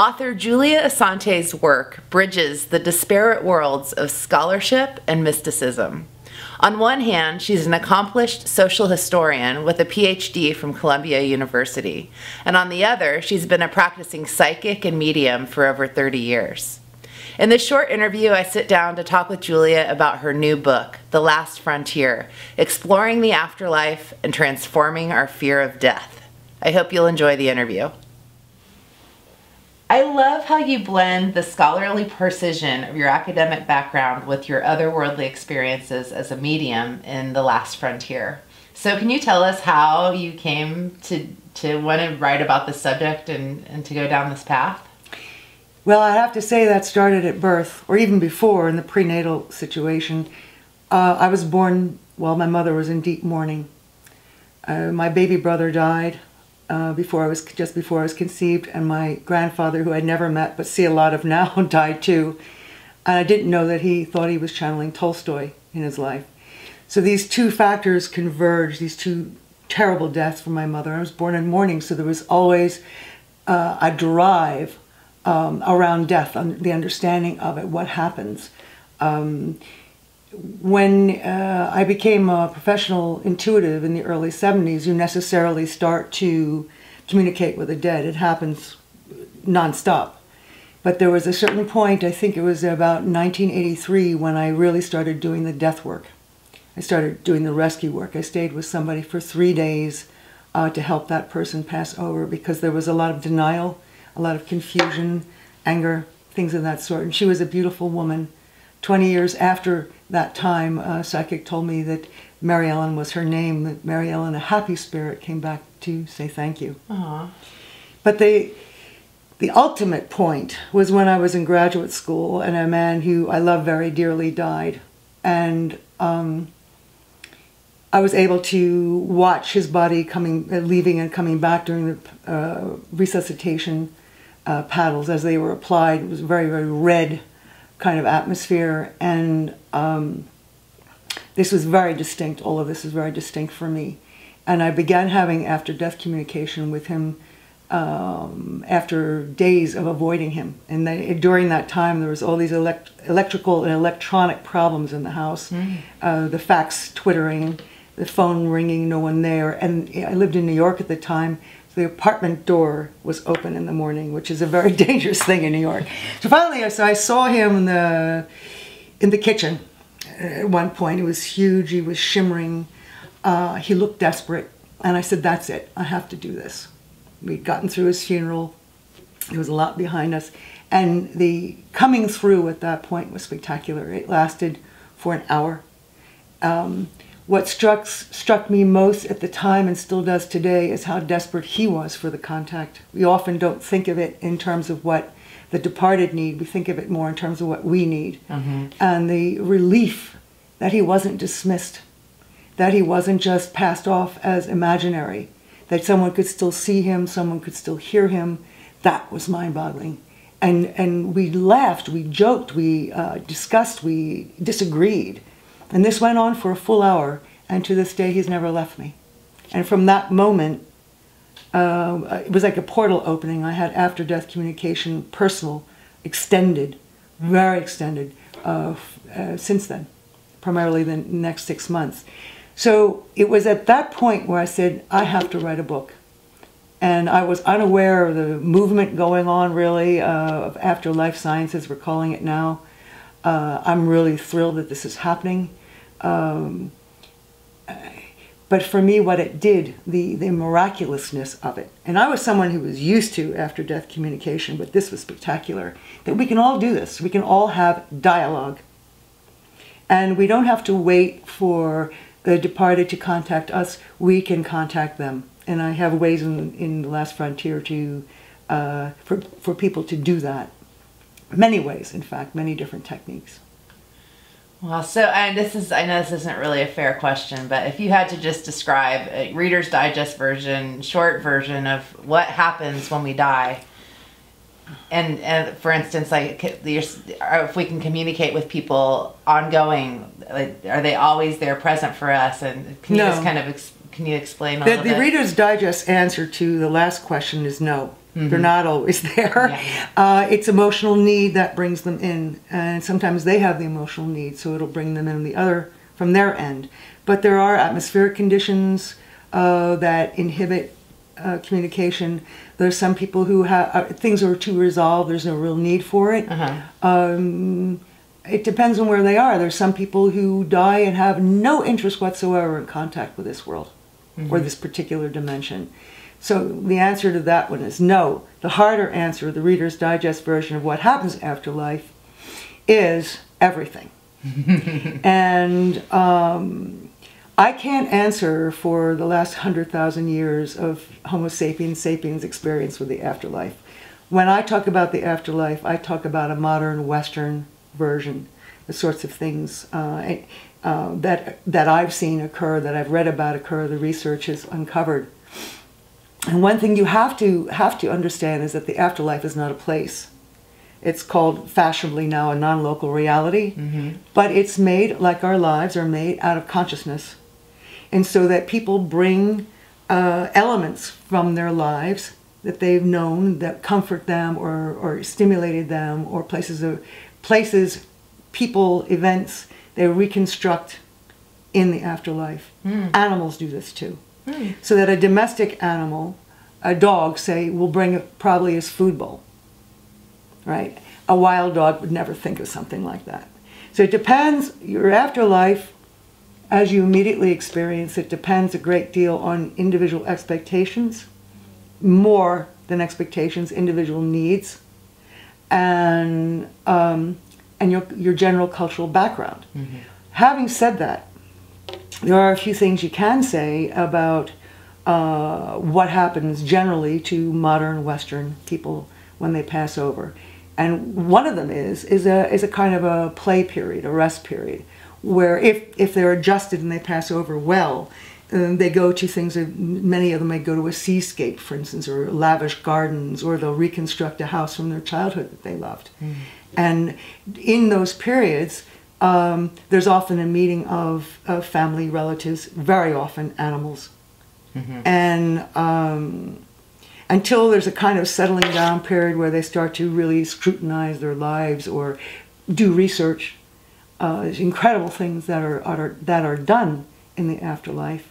Author Julia Asante's work bridges the disparate worlds of scholarship and mysticism. On one hand, she's an accomplished social historian with a PhD from Columbia University, and on the other, she's been a practicing psychic and medium for over 30 years. In this short interview, I sit down to talk with Julia about her new book, The Last Frontier, exploring the afterlife and transforming our fear of death. I hope you'll enjoy the interview. I love how you blend the scholarly precision of your academic background with your otherworldly experiences as a medium in The Last Frontier. So can you tell us how you came to want to write about this subject and to go down this path? Well, I have to say that started at birth, or even before, in the prenatal situation. I was born while my mother was in deep mourning. My baby brother died just before I was conceived, and my grandfather, who I'd never met but see a lot of now, died too. And I didn't know that he thought he was channeling Tolstoy in his life. So these two factors converged, these two terrible deaths for my mother. I was born in mourning, so there was always a drive around death, the understanding of it, what happens. When I became a professional intuitive in the early 70s, you necessarily start to communicate with the dead. It happens nonstop. But there was a certain point, I think it was about 1983, when I really started doing the death work. I started doing the rescue work. I stayed with somebody for 3 days to help that person pass over, because there was a lot of denial, a lot of confusion, anger, things of that sort. And she was a beautiful woman. 20 years after that time, a psychic told me that Mary Ellen was her name, that Mary Ellen, a happy spirit, came back to say thank you. Aww. But the ultimate point was when I was in graduate school and a man who I love very dearly died. And I was able to watch his body leaving and coming back during the resuscitation paddles as they were applied. It was a very, very red kind of atmosphere, and this was very distinct. All of this was very distinct for me. And I began having after-death communication with him after days of avoiding him. And during that time, there was all these electrical and electronic problems in the house. The fax twittering, the phone ringing, no one there. And I lived in New York at the time. The apartment door was open in the morning, which is a very dangerous thing in New York. So finally, I saw him in the kitchen at one point. It was huge. He was shimmering. He looked desperate. And I said, that's it. I have to do this. We'd gotten through his funeral. There was a lot behind us. And the coming through at that point was spectacular. It lasted for an hour. What struck me most at the time, and still does today, is how desperate he was for the contact. We often don't think of it in terms of what the departed need. We think of it more in terms of what we need. And the relief that he wasn't dismissed, that he wasn't just passed off as imaginary, that someone could still see him, someone could still hear him, that was mind-boggling. And we laughed, we joked, we discussed, we disagreed. And this went on for a full hour, and to this day, he's never left me. And from that moment, it was like a portal opening. I had after-death communication, personal, extended, very extended, since then, primarily the next 6 months. So it was at that point where I said, I have to write a book. And I was unaware of the movement going on, really, of afterlife sciences, we're calling it now. I'm really thrilled that this is happening. But for me, what it did, the miraculousness of it, and I was someone who was used to after-death communication, but this was spectacular, that we can all do this. We can all have dialogue. And we don't have to wait for the departed to contact us. We can contact them. And I have ways in The Last Frontier to, for people to do that. Many ways, in fact, many different techniques. Well, so I know this isn't really a fair question, but if you had to just describe a Reader's Digest version, short version of what happens when we die, and for instance, like if we can communicate with people ongoing, like, are they always there present for us? And can you just kind of can you explain a little bit? The Reader's Digest answer to the last question is no. They're not always there. Yeah. It's emotional need that brings them in, and sometimes they have the emotional need, so it'll bring them in from their end. But there are atmospheric conditions that inhibit communication. There's some people who have things are too resolved. There's no real need for it. It depends on where they are. There's some people who die and have no interest whatsoever in contact with this world or this particular dimension. So the answer to that one is no. The harder answer, the Reader's Digest version of what happens after life, is everything. And I can't answer for the last 100,000 years of Homo sapiens experience with the afterlife. When I talk about the afterlife, I talk about a modern Western version, the sorts of things that I've seen occur, that I've read about occur, the research has uncovered. And one thing you have to understand is that the afterlife is not a place. It's called fashionably now a non-local reality, but it's made, like our lives are made, out of consciousness. And so that people bring elements from their lives that they've known that comfort them or stimulated them, or places, people, events, they reconstruct in the afterlife. Animals do this too. So that a domestic animal, a dog, say, will bring probably his food bowl, right? A wild dog would never think of something like that. So it depends, your afterlife, as you immediately experience it, depends a great deal on individual expectations, more than expectations, individual needs, and your general cultural background. Having said that, there are a few things you can say about what happens generally to modern Western people when they pass over. And one of them is a kind of a play period, a rest period, where if they're adjusted and they pass over well, they go to things, many of them may go to a seascape, for instance, or lavish gardens, or they'll reconstruct a house from their childhood that they loved. And in those periods, there's often a meeting of family, relatives, very often animals. And until there's a kind of settling down period where they start to really scrutinize their lives or do research, there's incredible things that are done in the afterlife.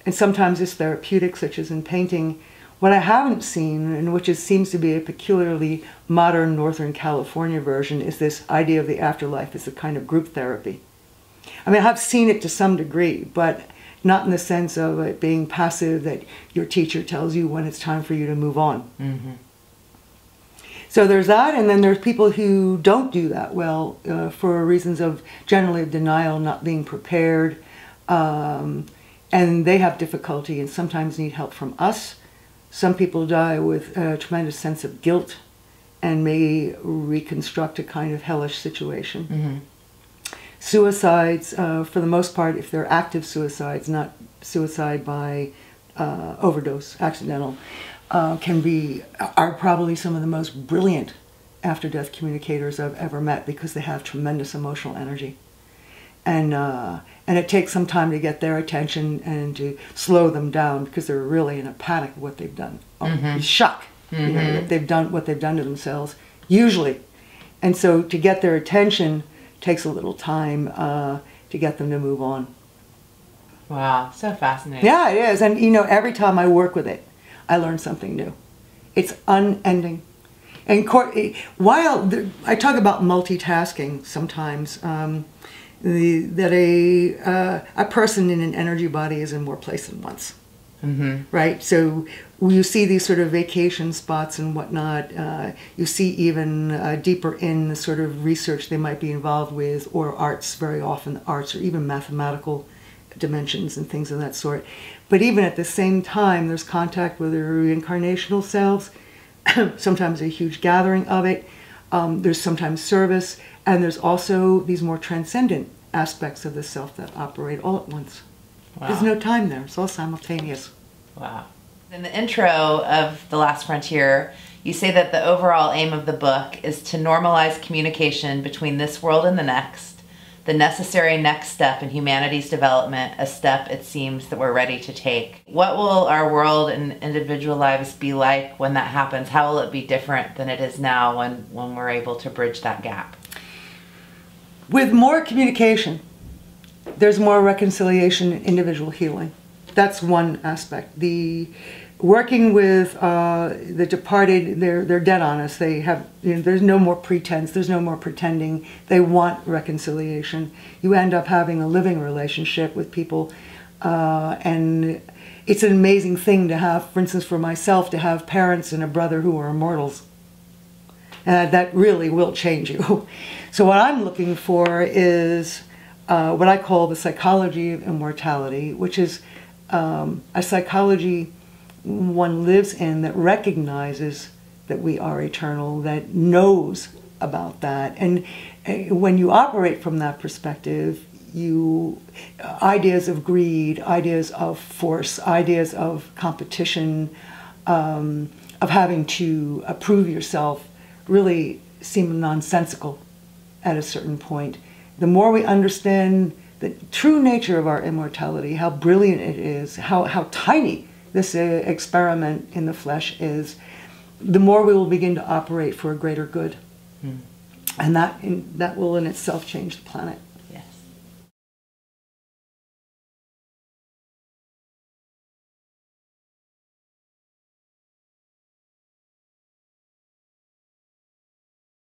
And sometimes it's therapeutic, such as in painting. What I haven't seen, and which seems to be a peculiarly modern Northern California version, is this idea of the afterlife as a kind of group therapy. I mean, I've seen it to some degree, but not in the sense of it being passive, that your teacher tells you when it's time for you to move on. So there's that, and then there's people who don't do that well for reasons of generally denial, not being prepared, and they have difficulty and sometimes need help from us. Some people die with a tremendous sense of guilt and may reconstruct a kind of hellish situation. Suicides, for the most part, if they're active suicides, not suicide by overdose, accidental, are probably some of the most brilliant after-death communicators I've ever met, because they have tremendous emotional energy. And it takes some time to get their attention and to slow them down, because they're really in a panic of what they've done. Shock, you know, that they've done what they've done to themselves, usually. And so to get their attention takes a little time to get them to move on. Wow, so fascinating. Yeah, it is. And you know, every time I work with it, I learn something new. It's unending. And while I talk about multitasking sometimes, that a person in an energy body is in more place than once. Right? So you see these sort of vacation spots and whatnot. You see even deeper in the sort of research they might be involved with, or arts, very often arts, or even mathematical dimensions and things of that sort. But even at the same time, there's contact with their reincarnational selves, sometimes a huge gathering of it. There's sometimes service, and there's also these more transcendent aspects of the self that operate all at once. Wow. There's no time there. It's all simultaneous. Wow. In the intro of The Last Frontier, you say that the overall aim of the book is to normalize communication between this world and the next, the necessary next step in humanity's development, a step it seems that we're ready to take. What will our world and individual lives be like when that happens? How will it be different than it is now when we're able to bridge that gap? With more communication, there's more reconciliation and individual healing. That's one aspect. The working with the departed, they're dead on us. They have, there's no more pretense, there's no more pretending. They want reconciliation. You end up having a living relationship with people, and it's an amazing thing to have, for instance, for myself, to have parents and a brother who are immortals. That really will change you. So what I'm looking for is what I call the psychology of immortality, which is a psychology one lives in that recognizes that we are eternal, that knows about that. And when you operate from that perspective, ideas of greed, ideas of force, ideas of competition, of having to prove yourself really seem nonsensical at a certain point. The more we understand the true nature of our immortality, how brilliant it is, how tiny this experiment in the flesh is, the more we will begin to operate for a greater good. And that will in itself change the planet.